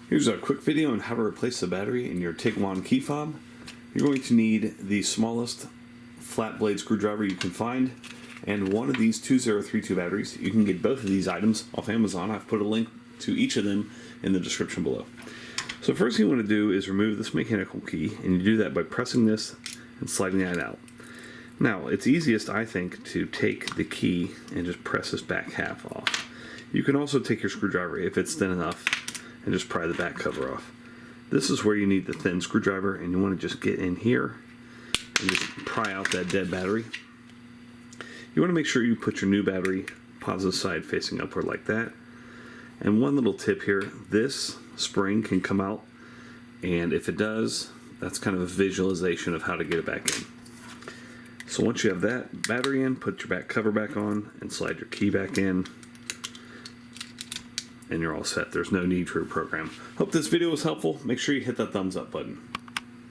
Here's a quick video on how to replace the battery in your Tiguan key fob. You're going to need the smallest flat blade screwdriver you can find and one of these 2032 batteries. You can get both of these items off Amazon. I've put a link to each of them in the description below. So first thing you want to do is remove this mechanical key, and you do that by pressing this and sliding that out. Now, it's easiest, I think, to take the key and just press this back half off. You can also take your screwdriver, if it's thin enough, and just pry the back cover off. This is where you need the thin screwdriver, and you want to just get in here and just pry out that dead battery. You want to make sure you put your new battery positive side facing upward like that. And one little tip here, this spring can come out, and if it does, that's kind of a visualization of how to get it back in. So once you have that battery in, put your back cover back on and slide your key back in, and you're all set. There's no need for a program. Hope this video was helpful. Make sure you hit that thumbs up button.